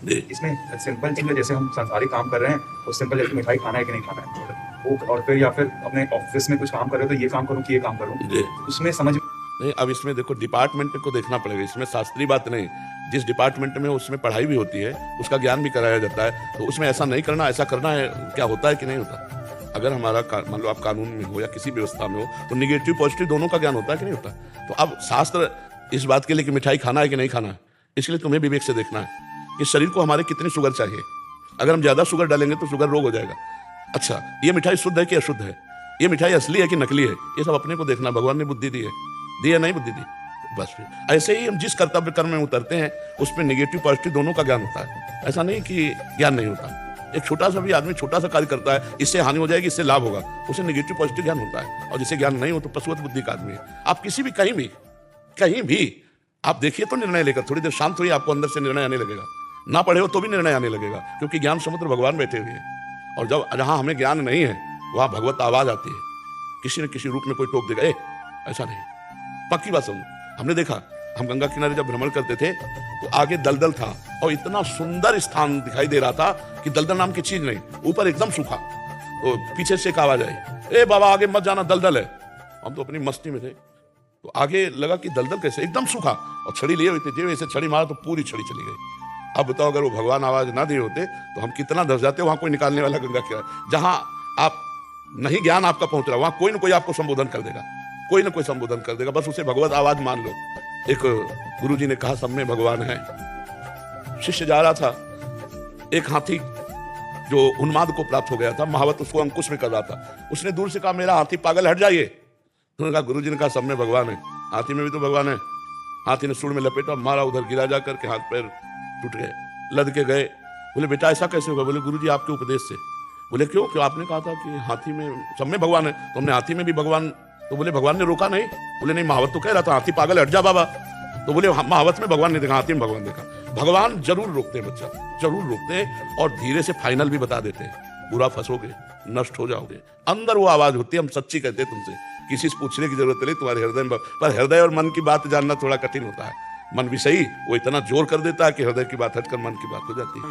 जी। इसमें सिंपल चीज़ है, जैसे हम संसारिक काम कर रहे हैं तो सिंपल जैसे मिठाई खाना है कि नहीं खाना है, वो और फिर या फिर अपने ऑफिस में कुछ काम कर रहे हो तो ये काम करूँ कि ये काम करूँ, जी। उसमें समझ नहीं, अब इसमें देखो डिपार्टमेंट को देखना पड़ेगा, इसमें शास्त्रीय बात नहीं। जिस डिपार्टमेंट में उसमें पढ़ाई भी होती है, उसका ज्ञान भी कराया जाता है, तो उसमें ऐसा नहीं करना, ऐसा करना है, क्या होता है कि नहीं होता? अगर हमारा मान लो आप कानून में हो या किसी व्यवस्था में हो, तो निगेटिव पॉजिटिव दोनों का ज्ञान होता है कि नहीं होता? तो अब शास्त्र इस बात के लिए कि मिठाई खाना है कि नहीं खाना है, इसलिए तुम्हें विवेक से देखना है कि शरीर को हमारे कितनी शुगर चाहिए। अगर हम ज्यादा शुगर डालेंगे तो शुगर रोग हो जाएगा। अच्छा, ये मिठाई शुद्ध है कि अशुद्ध है, ये मिठाई असली है कि नकली है, ये सब अपने को देखना। भगवान ने बुद्धि दी है नहीं बुद्धि दी, बस फिर ऐसे ही हम जिस कर्तव्य कर्म में उतरते हैं उसमें निगेटिव पॉजिटिव दोनों का ज्ञान होता है। ऐसा नहीं कि ज्ञान नहीं होता। एक छोटा सा भी आदमी छोटा सा कार्य करता है, इससे हानि हो जाएगी, इससे लाभ होगा, उसे निगेटिव पॉजिटिव ज्ञान होता है। और जिसे ज्ञान नहीं हो तो पशुवत बुद्धि का आदमी है। आप किसी भी कहीं भी आप देखिए तो निर्णय लेकर थोड़ी देर शांत हुई, आपको अंदर से निर्णय आने लगेगा। ना पढ़े हो तो भी निर्णय आने लगेगा, क्योंकि ज्ञान समुद्र भगवान बैठे हुए हैं। और जब जहां हमें ज्ञान नहीं है वहां भगवत आवाज आती है, किसी न किसी रूप में कोई टोक देगा, ऐसा नहीं। पक्की बात समझो, हमने देखा, हम गंगा किनारे जब भ्रमण करते थे तो आगे दलदल था और इतना सुंदर स्थान दिखाई दे रहा था कि दलदल नाम की चीज नहीं, ऊपर एकदम सूखा। तो पीछे से एक आवाज आई, ए बाबा आगे मत जाना, दलदल है। हम तो अपनी मस्ती में थे, तो आगे लगा कि दलदल कैसे, एकदम सूखा, और छड़ी लिए हुए थे, जो ऐसे छड़ी मारा तो पूरी छड़ी चली गई। अब बताओ, अगर वो भगवान आवाज ना दिए होते तो हम कितना धस जाते। वहां कोई निकालने वाला गंगा किनारे, जहां आप नहीं ज्ञान आपका पहुंच रहा, वहां कोई ना कोई आपको संबोधन कर देगा, कोई ना कोई संबोधन कर देगा, बस उसे भगवत आवाज मान लो। एक गुरुजी ने कहा सब में भगवान है। शिष्य जा रहा था, एक हाथी जो उन्माद को प्राप्त हो गया था, महावत उसको अंकुश में कर रहा था, उसने दूर से कहा मेरा हाथी पागल, हट जाइए। उन्होंने कहा, गुरुजी ने कहा सब में भगवान है, हाथी में भी तो भगवान है। हाथी ने सूंड में लपेटा, मारा, उधर गिरा जाकर के हाथ पैर टूट गए, लद के गए। बोले बेटा ऐसा कैसे होगा? बोले गुरुजी आपके उपदेश से। बोले क्यों? आपने कहा था कि हाथी में सब में भगवान है, तो हमने हाथी में भी भगवान। तो बोले भगवान ने रोका नहीं? बोले नहीं, महावत तो कह रहा था हाथी पागल, हट जा बाबा। तो बोले महावत में भगवान नहीं देखा, हाथी में भगवान देखा। भगवान जरूर रोकते हैं बच्चा, जरूर रोकते हैं, और धीरे से फाइनल भी बता देते हैं, बुरा फंसोगे, नष्ट हो जाओगे। अंदर वो आवाज होती है, हम सच्ची कहते हैं तुमसे, किसी से पूछने की जरूरत नहीं, तुम्हारे हृदय में। पर हृदय और मन की बात जानना थोड़ा कठिन होता है। मन भी सही, वो इतना जोर कर देता है कि हृदय की बात हटकर मन की बात हो जाती है।